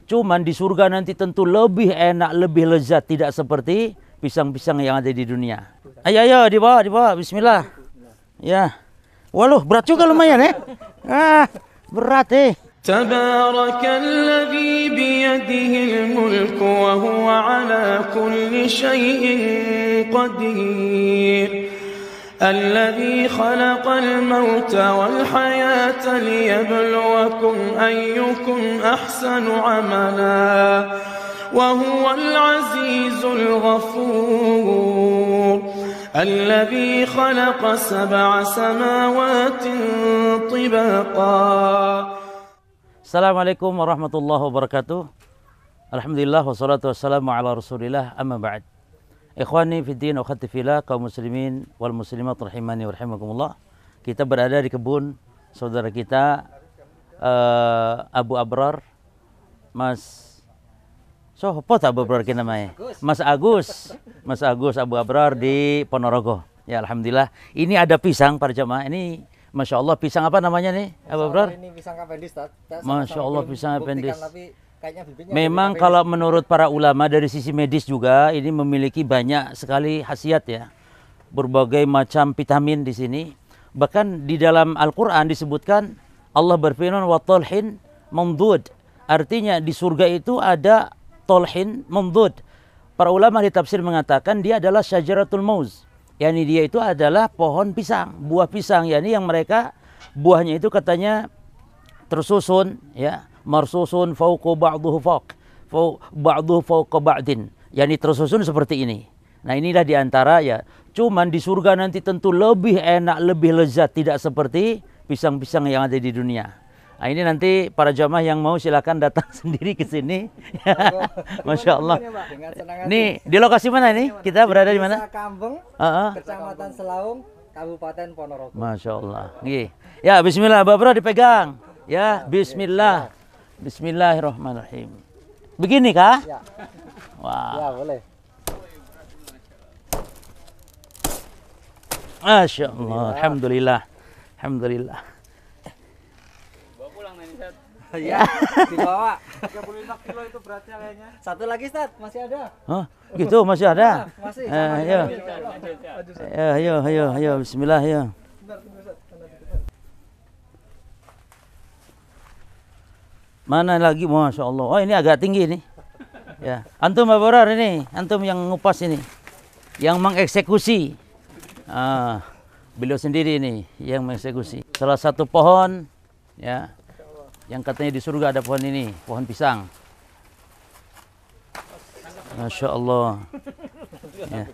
Cuman di surga nanti tentu lebih enak, lebih lezat, tidak seperti pisang-pisang yang ada di dunia. Ayo, ayo, dibawa, bismillah. Ya. Waluh, berat juga lumayan ya. Berat. تبارك الذي بيده الملك وهو على كل شيء قدير الذي خلق الموت والحياة ليبلوكم أيكم أحسن عملا وهو العزيز الغفور الذي خلق 7 سماوات طباقا. Assalamualaikum warahmatullahi wabarakatuh. Alhamdulillah wassalatu wassalamu ala rasulillah, amma ba'd. Ikhwani fiddin wa akhwati fillah, kaum muslimin wal muslimat rahimani wa rahimakumullah. Kita berada di kebun saudara kita Abu Abrar, Mas Sopo Abu Abrar kita namanya? Mas Agus Abu Abrar di Ponorogo. Ya alhamdulillah. Ini ada pisang para jamaah. Ini Masya Allah, pisang apa namanya nih, Abu Abrar? Ini pisang Cavendish, Masya Allah, pisang Cavendish. Memang memang kalau menurut para ulama dari sisi medis juga ini memiliki banyak sekali khasiat ya. Berbagai macam vitamin di sini. Bahkan di dalam Al-Quran disebutkan Allah berfirman wa talhin mamdud. Artinya di surga itu ada talhin mamdud. Para ulama di tafsir mengatakan dia adalah syajaratul mauz. Yani dia itu adalah pohon pisang, buah pisang, yani yang mereka buahnya itu katanya tersusun ya, marsusun fauqa ba'duhu ba'duhu fauqa ba'din. Yani tersusun seperti ini. Nah, inilah diantara ya, cuman di surga nanti tentu lebih enak, lebih lezat, tidak seperti pisang-pisang yang ada di dunia. Nah, ini nanti para jamaah yang mau silakan datang sendiri ke sini. Masya Allah. Nih di lokasi mana ini? Kita berada di mana? Kambeng, Kecamatan Selaung, Kabupaten Ponorogo. Masya Allah. Ya, bismillah, Babra dipegang. Ya, bismillah. Bismillahirrahmanirrahim. Begini kah? Ya. Wah. Ya, boleh. Masya Allah. Alhamdulillah. Alhamdulillah. Ya, dibawa. 35 kilo itu beratnya kayaknya. Satu lagi, Ustaz, masih ada. Oh, gitu masih ada? Masih. Ayo, bismillah ya. Mana lagi, Masya Allah. Oh, ini agak tinggi nih. Ya, antum Babarar ini, antum yang ngupas ini, yang mengeksekusi. Beliau sendiri ini yang mengeksekusi. Salah satu pohon, ya. Yang katanya di surga ada pohon ini, pohon pisang. Masya Allah. Ya.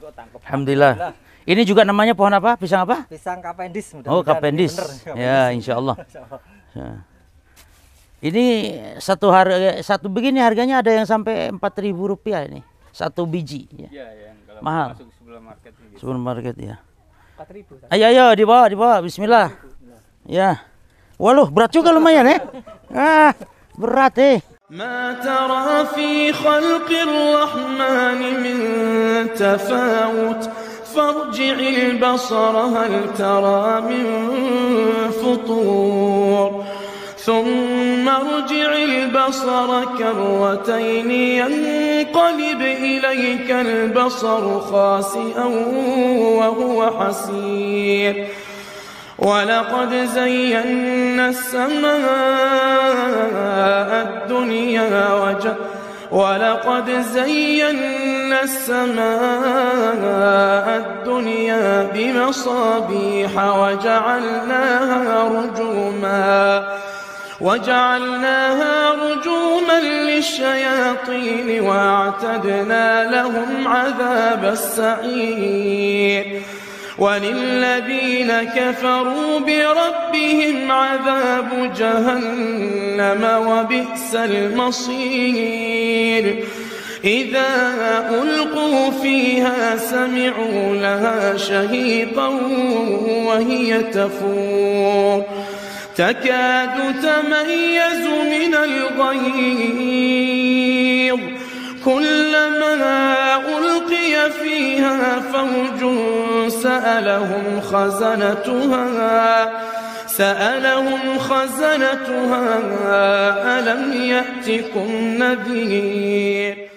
Alhamdulillah. Ini juga namanya pohon apa? Pisang apa? Pisang Cavendish. Oh, Cavendish. Ya, insya Allah. Ya. Ini satu begini harganya ada yang sampai Rp4.000 ini. Satu biji. Ya. Kalau mahal. Masuk sebelum market. Gitu. Sebelum market ya. 4.000. Ayo, dibawa. Bismillah. Ya. Waluh, berat juga lumayan ya. Berat. ما ترى في خلق الرحمن من تفاوت فارجع البصر هل ترى من فطور ثم ارجع البصر كرتين ينقلب إليك البصر خاسئا وهو حسير ولقد زينا السماء الدنيا بمصابيح وجعلناها رجوما للشياطين وأعتدنا لهم عذاب السعير وللذين كفروا بربهم عذاب جهنم وبئس المصير إذا ألقوا فيها سمعوا لها شهيقا وهي تفور تكاد تميز من الغيظ كلما ألقي فيها فوج سألهم سألهم خزنتها ألم يأتكم نذير